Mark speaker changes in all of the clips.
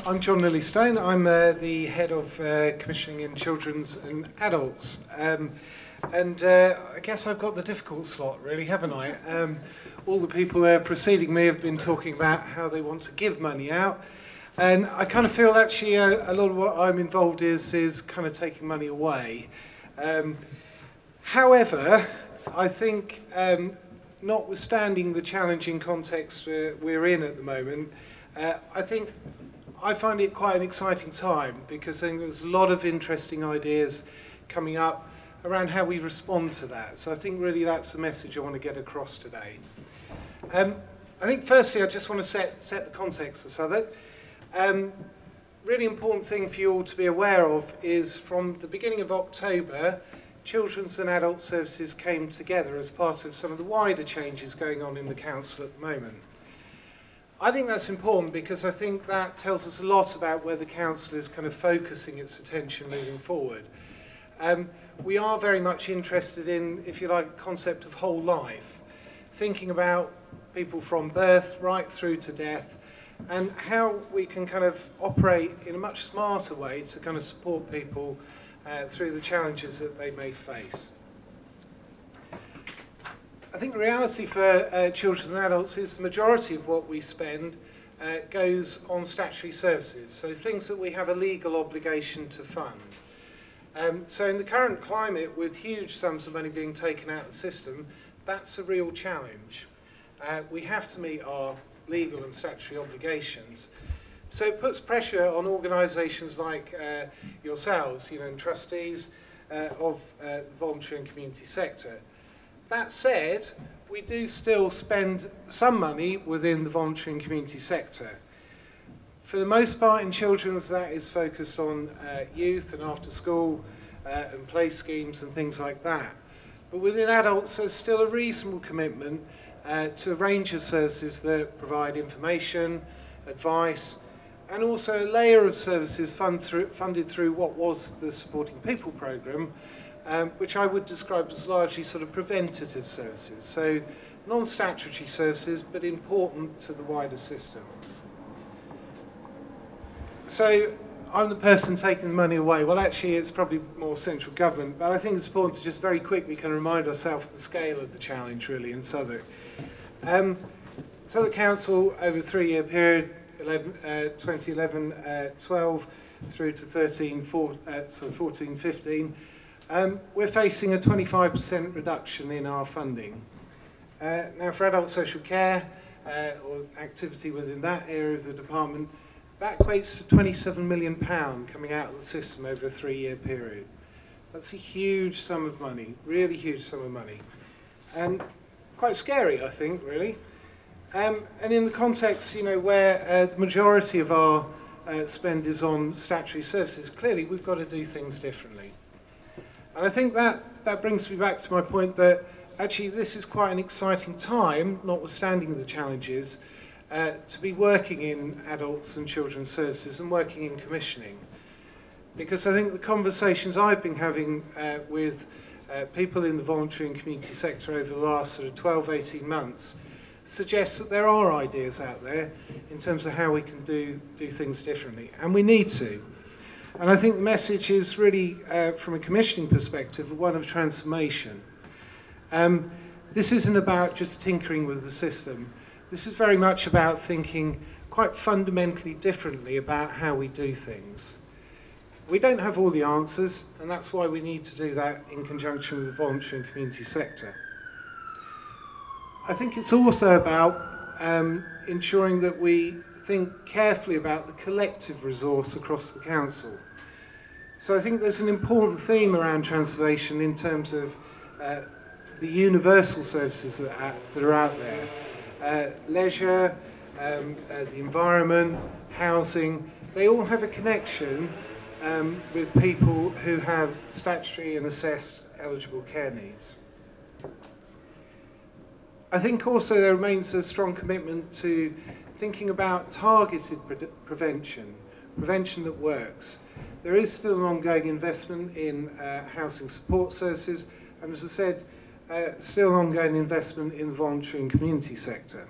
Speaker 1: I'm John Lillistone. I'm the head of commissioning in children's and adults. I guess I've got the difficult slot, really, haven't I? All the people preceding me have been talking about how they want to give money out. And I kind of feel actually a lot of what I'm involved is kind of taking money away. However, I think notwithstanding the challenging context we're in at the moment, I find it quite an exciting time because I think there's a lot of interesting ideas coming up around how we respond to that. So I think really that's the message I want to get across today. I think firstly I just want to set the context for Southwark. Really important thing for you all to be aware of is from the beginning of October, children's and adult services came together as part of some of the wider changes going on in the council at the moment. I think that's important because I think that tells us a lot about where the council is kind of focusing its attention moving forward. We are very much interested in, if you like, the concept of whole life, thinking about people from birth right through to death and how we can kind of operate in a much smarter way to kind of support people through the challenges that they may face. I think the reality for children and adults is the majority of what we spend goes on statutory services, so things that we have a legal obligation to fund. So in the current climate, with huge sums of money being taken out of the system, that's a real challenge. We have to meet our legal and statutory obligations. So it puts pressure on organisations like yourselves, and trustees of the voluntary and community sector. That said, we do still spend some money within the voluntary and community sector. For the most part in children's, that is focused on youth and after school and play schemes and things like that. But within adults, there's still a reasonable commitment to a range of services that provide information, advice, and also a layer of services funded through what was the Supporting People programme, which I would describe as largely sort of preventative services. So non-statutory services, but important to the wider system. So I'm the person taking the money away. Well, actually, it's probably more central government, but I think it's important to just very quickly kind of remind ourselves of the scale of the challenge, really, in Southwark. Southwark Council, over a 3-year period, 2011-12 through to 14-15, we're facing a 25% reduction in our funding. Now, for adult social care or activity within that area of the department, that equates to £27 million coming out of the system over a 3-year period. That's a huge sum of money, really huge sum of money. And quite scary, I think, really. And in the context, where the majority of our spend is on statutory services, clearly we've got to do things differently. And I think that brings me back to my point that actually this is quite an exciting time, notwithstanding the challenges, to be working in adults and children's services and working in commissioning. Because I think the conversations I've been having with people in the voluntary and community sector over the last sort of 12-18 months suggests that there are ideas out there in terms of how we can do things differently, and we need to. And I think the message is really, from a commissioning perspective, one of transformation. This isn't about just tinkering with the system. This is very much about thinking quite fundamentally differently about how we do things. We don't have all the answers, and that's why we need to do that in conjunction with the voluntary and community sector. I think it's also about ensuring that we think carefully about the collective resource across the council. So I think there's an important theme around transformation in terms of the universal services that are out there. Leisure, the environment, housing, they all have a connection with people who have statutory and assessed eligible care needs. I think also there remains a strong commitment to thinking about targeted prevention that works. There is still an ongoing investment in housing support services, and as I said, still an ongoing investment in the voluntary and community sector.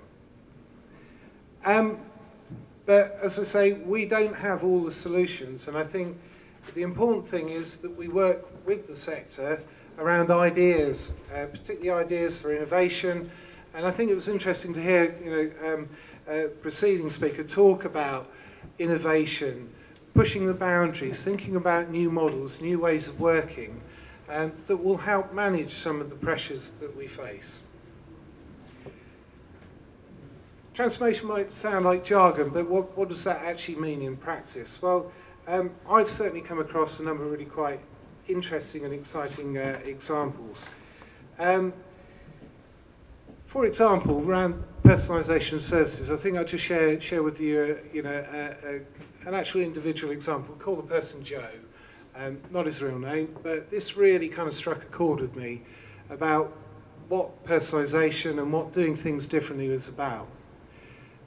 Speaker 1: But as I say, we don't have all the solutions, and I think the important thing is that we work with the sector around ideas, particularly ideas for innovation. And I think it was interesting to hear, preceding speaker talk about innovation, pushing the boundaries, thinking about new models, new ways of working, that will help manage some of the pressures that we face. Transformation might sound like jargon, but what does that actually mean in practice? Well, I've certainly come across a number of really quite interesting and exciting examples. For example, around personalisation of services, I think I'll just share with you, an actual individual example. Call the person Joe, not his real name, but this really kind of struck a chord with me about what personalisation and what doing things differently was about.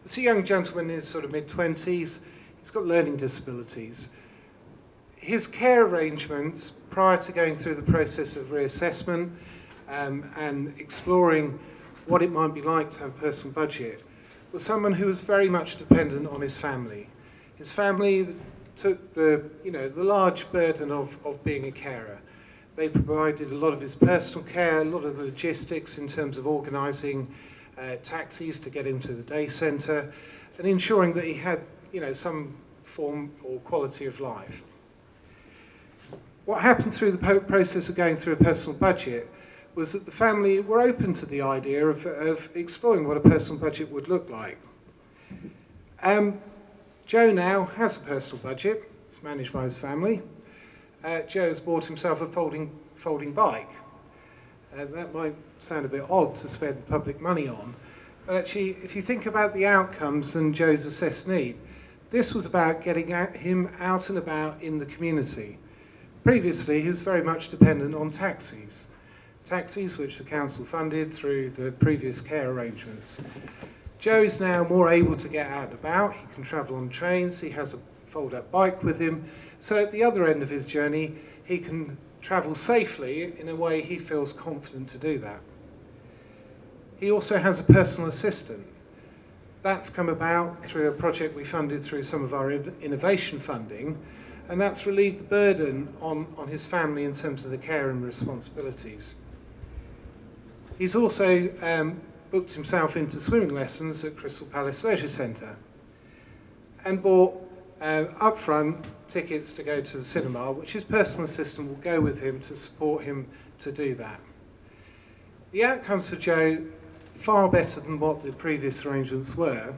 Speaker 1: It's a young gentleman in his sort of mid-20s. He's got learning disabilities. His care arrangements prior to going through the process of reassessment and exploring what it might be like to have a personal budget was someone who was very much dependent on his family. His family took the large burden of being a carer. They provided a lot of his personal care, a lot of the logistics in terms of organising taxis to get him to the day centre, and ensuring that he had, some form or quality of life. What happened through the process of going through a personal budget was that the family were open to the idea of exploring what a personal budget would look like. Joe now has a personal budget. It's managed by his family. Joe has bought himself a folding bike. That might sound a bit odd to spend public money on, but actually, if you think about the outcomes and Joe's assessed need, this was about getting him out and about in the community. Previously, he was very much dependent on taxis. Taxis which the council funded through the previous care arrangements. Joe is now more able to get out and about. He can travel on trains. He has a fold-up bike with him. So at the other end of his journey, he can travel safely in a way he feels confident to do that. He also has a personal assistant. That's come about through a project we funded through some of our innovation funding, and that's relieved the burden on his family in terms of the care and responsibilities. He's also booked himself into swimming lessons at Crystal Palace Leisure Centre and bought upfront tickets to go to the cinema, which his personal assistant will go with him to support him to do that. The outcomes for Joe far better than what the previous arrangements were,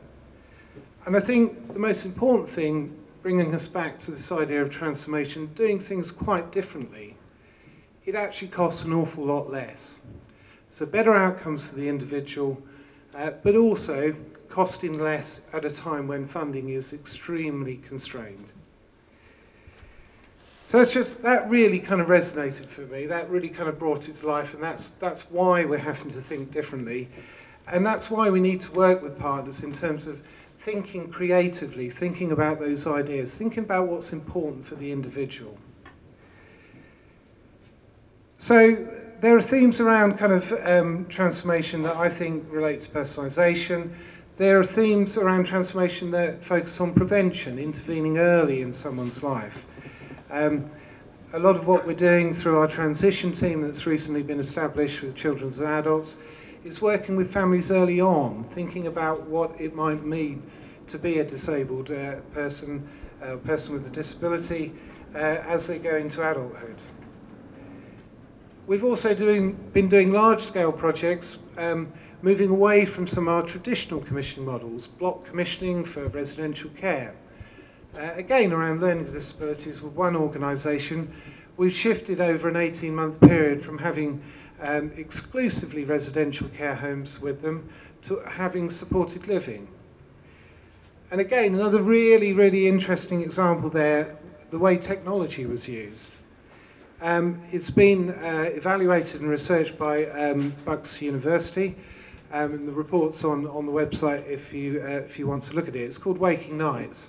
Speaker 1: and I think the most important thing, bringing us back to this idea of transformation, doing things quite differently, it actually costs an awful lot less. So better outcomes for the individual, but also costing less at a time when funding is extremely constrained. So that really kind of resonated for me. That really kind of brought it to life, and that's why we're having to think differently. And that's why we need to work with partners in terms of thinking creatively, thinking about those ideas, thinking about what's important for the individual. So there are themes around kind of transformation that I think relate to personalisation. There are themes around transformation that focus on prevention, intervening early in someone's life. A lot of what we're doing through our transition team that's recently been established with children and adults is working with families early on, thinking about what it might mean to be a disabled person with a disability as they go into adulthood. We've also been doing large-scale projects, moving away from some of our traditional commissioning models, block commissioning for residential care. Again, around learning disabilities with one organisation, we've shifted over an 18-month period from having exclusively residential care homes with them to having supported living. And again, another really, really interesting example there, the way technology was used. It's been evaluated and researched by Bucks University, and the report's on the website if you want to look at it. It's called Waking Nights.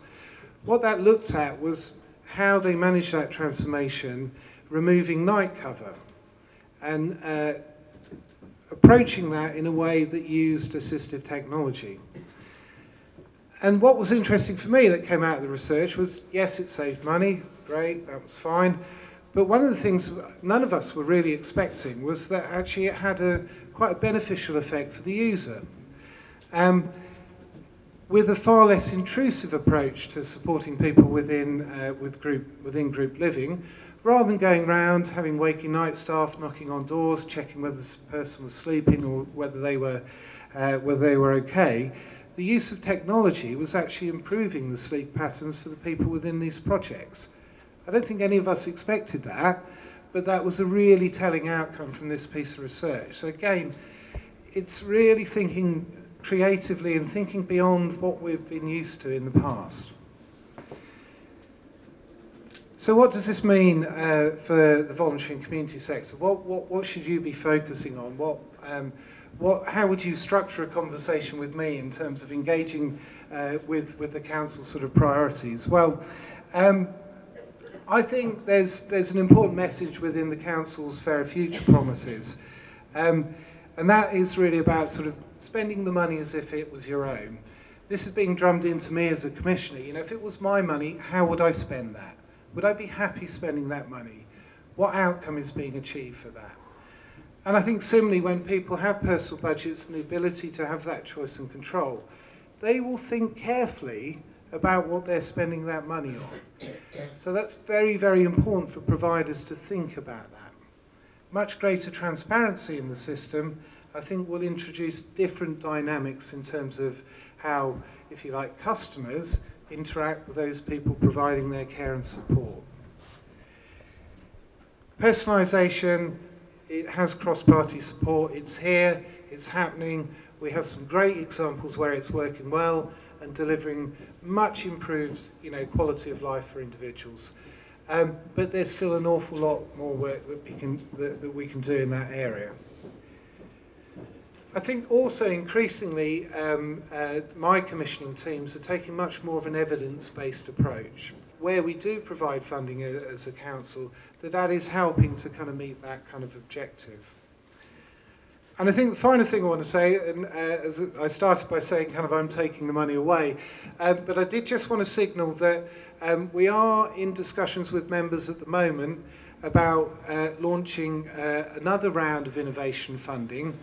Speaker 1: What that looked at was how they managed that transformation, removing night cover and approaching that in a way that used assistive technology. And what was interesting for me that came out of the research was, yes, it saved money, great, that was fine. But one of the things none of us were really expecting was that actually it had quite a beneficial effect for the user. With a far less intrusive approach to supporting people within group living, rather than going around having waking night staff knocking on doors, checking whether the person was sleeping or whether they were okay, the use of technology was actually improving the sleep patterns for the people within these projects. I don't think any of us expected that, but that was a really telling outcome from this piece of research. So again, it's really thinking creatively and thinking beyond what we've been used to in the past. So what does this mean for the voluntary and community sector? What should you be focusing on? How would you structure a conversation with me in terms of engaging with the council's sort of priorities? Well, I think there's an important message within the council's Fairer Future promises, and that is really about sort of spending the money as if it was your own. This is being drummed into me as a commissioner. You know, if it was my money, how would I spend that? Would I be happy spending that money? What outcome is being achieved for that? And I think similarly, when people have personal budgets and the ability to have that choice and control, they will think carefully about what they're spending that money on. So that's very, very important for providers to think about that. Much greater transparency in the system, I think, will introduce different dynamics in terms of how, if you like, customers interact with those people providing their care and support. Personalisation, it has cross-party support, it's here, it's happening. We have some great examples where it's working well and delivering much improved, quality of life for individuals. But there's still an awful lot more work that we can do in that area. I think also increasingly my commissioning teams are taking much more of an evidence-based approach. Where we do provide funding as a council, that is helping to kind of meet that kind of objective. And I think the final thing I want to say, and as I started by saying kind of I'm taking the money away, but I did just want to signal that we are in discussions with members at the moment about launching another round of innovation funding.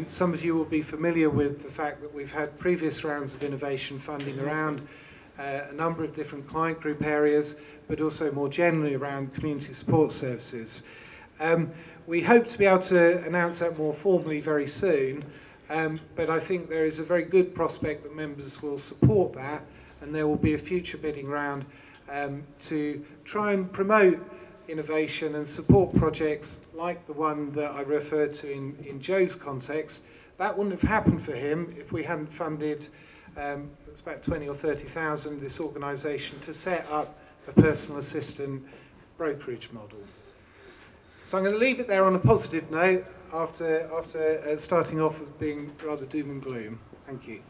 Speaker 1: Some of you will be familiar with the fact that we've had previous rounds of innovation funding around a number of different client group areas, but also more generally around community support services. We hope to be able to announce that more formally very soon, but I think there is a very good prospect that members will support that, and there will be a future bidding round to try and promote innovation and support projects like the one that I referred to in Joe's context. That wouldn't have happened for him if we hadn't funded, it's about 20 or 30,000, this organisation to set up a personal assistant brokerage model. So I'm going to leave it there on a positive note after starting off with being rather doom and gloom. Thank you.